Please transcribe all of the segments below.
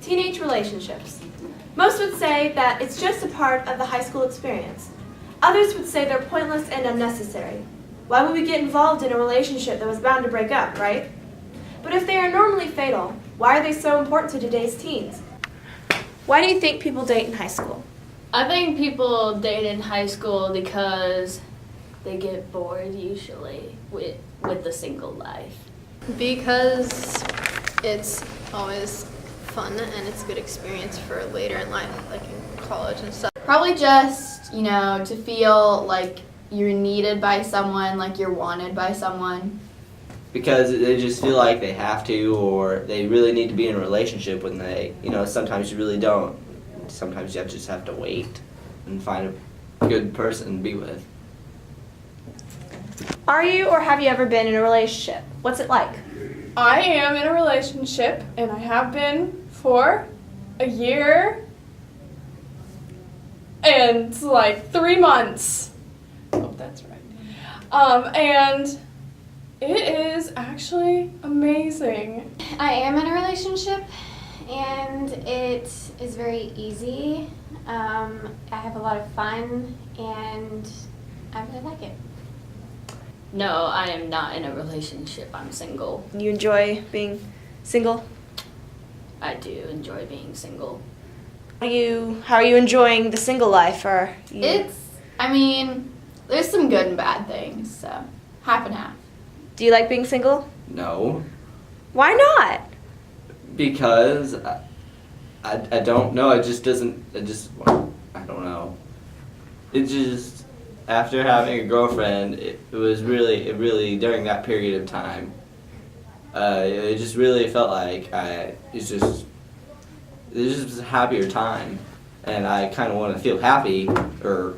Teenage relationships. Most would say that it's just a part of the high school experience. Others would say they're pointless and unnecessary. Why would we get involved in a relationship that was bound to break up, right? But if they are normally fatal, why are they so important to today's teens? Why do you think people date in high school? I think people date in high school because they get bored usually with the single life. Because it's always fun and it's a good experience for later in life, like in college and stuff. Probably just, to feel like you're needed by someone, like you're wanted by someone. Because they just feel like they have to, or they really need to be in a relationship when they, sometimes you really don't. Sometimes you just have to wait and find a good person to be with. Are you or have you ever been in a relationship? What's it like? I am in a relationship, and I have been for a year and like 3 months. Oh, that's right. And it is actually amazing. I am in a relationship, and it is very easy. I have a lot of fun, and I really like it. No, I am not in a relationship. I'm single. You enjoy being single? I do enjoy being single. How are you enjoying the single life? There's some good and bad things, so half and half. Do you like being single? No, Why not? because I don't know. I don't know. It just, after having a girlfriend, it really during that period of time, it just really felt like it just was a happier time, and I kind of want to feel happy or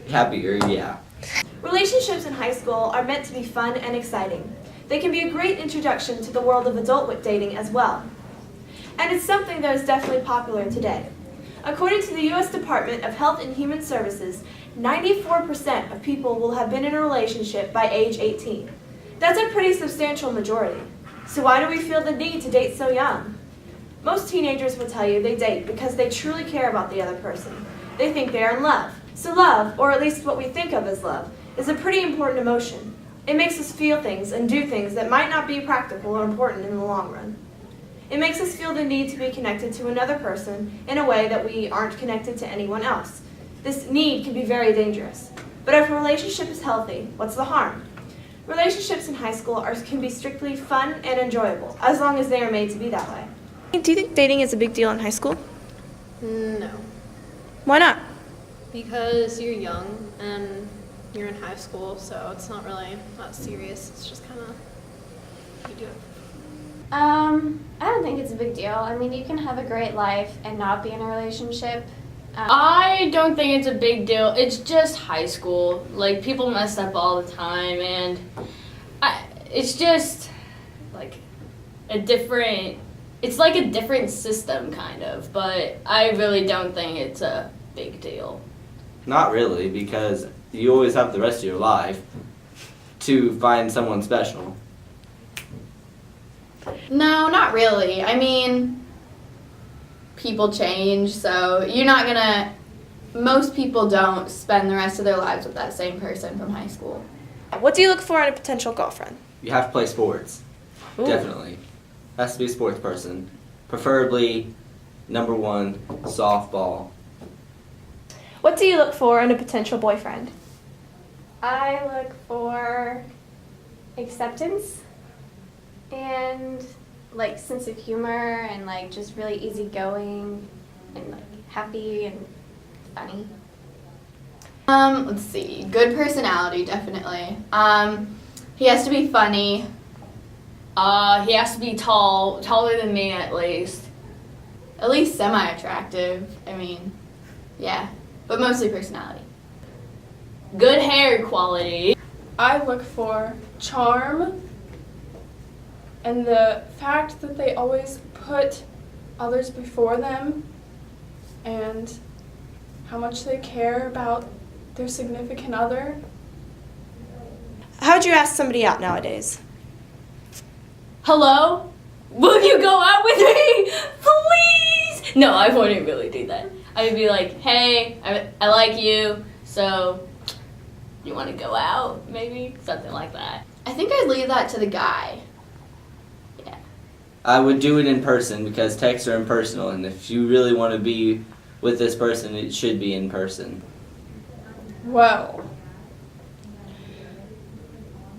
happier, yeah. Relationships in high school are meant to be fun and exciting. They can be a great introduction to the world of adult dating as well. And it's something that is definitely popular today. According to the U.S. Department of Health and Human Services, 94% of people will have been in a relationship by age 18. That's a pretty substantial majority. So why do we feel the need to date so young? Most teenagers will tell you they date because they truly care about the other person. They think they are in love. So love, or at least what we think of as love, is a pretty important emotion. It makes us feel things and do things that might not be practical or important in the long run. It makes us feel the need to be connected to another person in a way that we aren't connected to anyone else. This need can be very dangerous. But if a relationship is healthy, what's the harm? Relationships in high school can be strictly fun and enjoyable, as long as they are made to be that way. Do you think dating is a big deal in high school? No, Why not? because you're young and you're in high school, so it's not really that serious. It's just kind of, you do it. I don't think it's a big deal. I mean, you can have a great life and not be in a relationship. I don't think it's a big deal. It's just high school. Like, people mess up all the time, and it's just like it's like a different system, kind of, but I really don't think it's a big deal. Not really, because you always have the rest of your life to find someone special. No, not really. People change, so most people don't spend the rest of their lives with that same person from high school. What do you look for in a potential girlfriend? You have to play sports. Ooh. Definitely. Has to be a sports person. Preferably, number one, softball. What do you look for in a potential boyfriend? I look for acceptance and like sense of humor and like just really easygoing and like happy and funny. Let's see. Good personality, definitely. He has to be funny. He has to be taller than me at least. At least semi-attractive. Yeah. But mostly personality. Good hair quality. I look for charm and the fact that they always put others before them and how much they care about their significant other. How would you ask somebody out nowadays? Hello? Will you go out with me? No, I wouldn't really do that. I would be like, hey, I like you, so you want to go out, maybe? Something like that. I think I'd leave that to the guy. I would do it in person because texts are impersonal, and if you really want to be with this person, it should be in person. Well,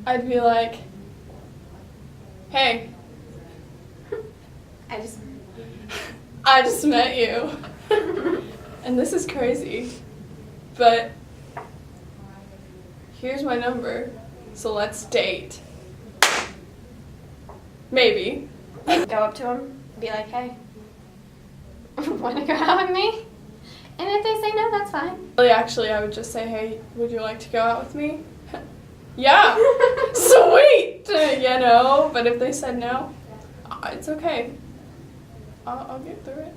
I'd be like, hey, I just I just met you. And this is crazy. But here's my number. So let's date. Maybe. go up to him and be like, hey, want to go out with me? And if they say no, that's fine. Really, actually, I would just say, hey, would you like to go out with me? Yeah, sweet, you know. But if they said no, it's okay. I'll get through it.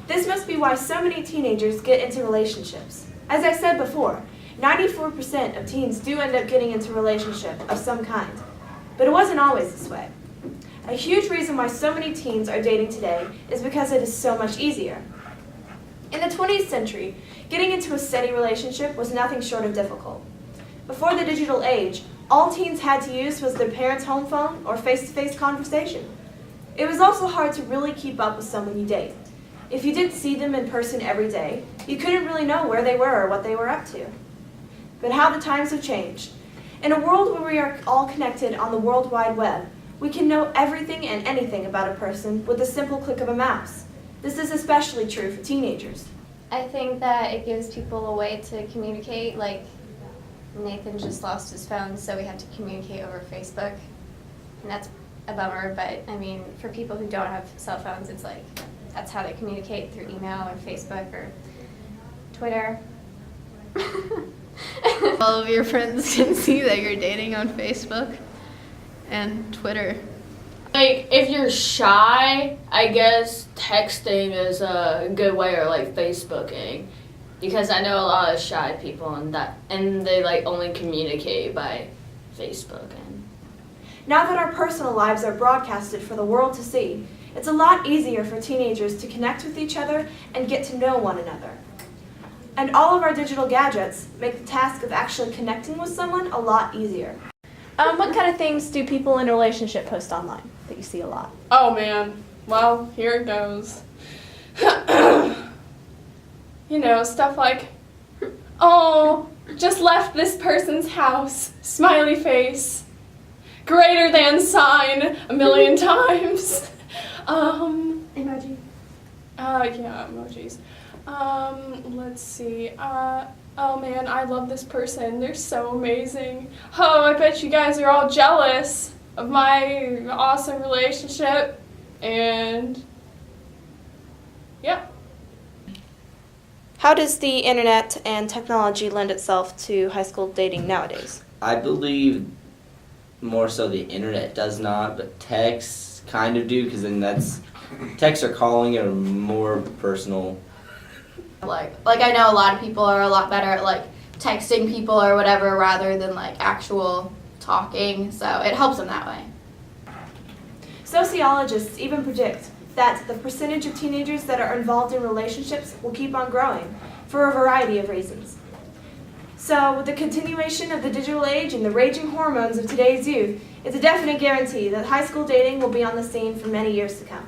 This must be why so many teenagers get into relationships. As I said before, 94% of teens do end up getting into a relationship of some kind. But it wasn't always this way. A huge reason why so many teens are dating today is because it is so much easier. In the 20th century, getting into a steady relationship was nothing short of difficult. Before the digital age, all teens had to use was their parents' home phone or face-to-face conversation. It was also hard to really keep up with someone you date. If you didn't see them in person every day, you couldn't really know where they were or what they were up to. But how the times have changed. In a world where we are all connected on the World Wide Web, we can know everything and anything about a person with a simple click of a mouse. This is especially true for teenagers. I think that it gives people a way to communicate. Like, Nathan just lost his phone, so we have to communicate over Facebook. And that's a bummer, but I mean, for people who don't have cell phones, it's like, that's how they communicate, through email or Facebook or Twitter. All of your friends can see that you're dating on Facebook and Twitter. Like, if you're shy, I guess texting is a good way, or like Facebooking, because I know a lot of shy people and they like only communicate by Facebook. And Now that our personal lives are broadcasted for the world to see, it's a lot easier for teenagers to connect with each other and get to know one another. And all of our digital gadgets make the task of actually connecting with someone a lot easier. What kind of things do people in a relationship post online that you see a lot? Oh man, well, here it goes. You know, stuff like, oh, just left this person's house, smiley face, greater than sign 1,000,000 times. Emoji. Yeah, emojis. Let's see. Oh man, I love this person. They're so amazing. Oh, I bet you guys are all jealous of my awesome relationship. And yeah. How does the internet and technology lend itself to high school dating nowadays? I believe more so the internet does not, but texts kind of do, because then texts are calling it more personal. Like I know a lot of people are a lot better at like texting people or whatever rather than like actual talking, so it helps them that way. Sociologists even predict that the percentage of teenagers that are involved in relationships will keep on growing for a variety of reasons. So with the continuation of the digital age and the raging hormones of today's youth, it's a definite guarantee that high school dating will be on the scene for many years to come.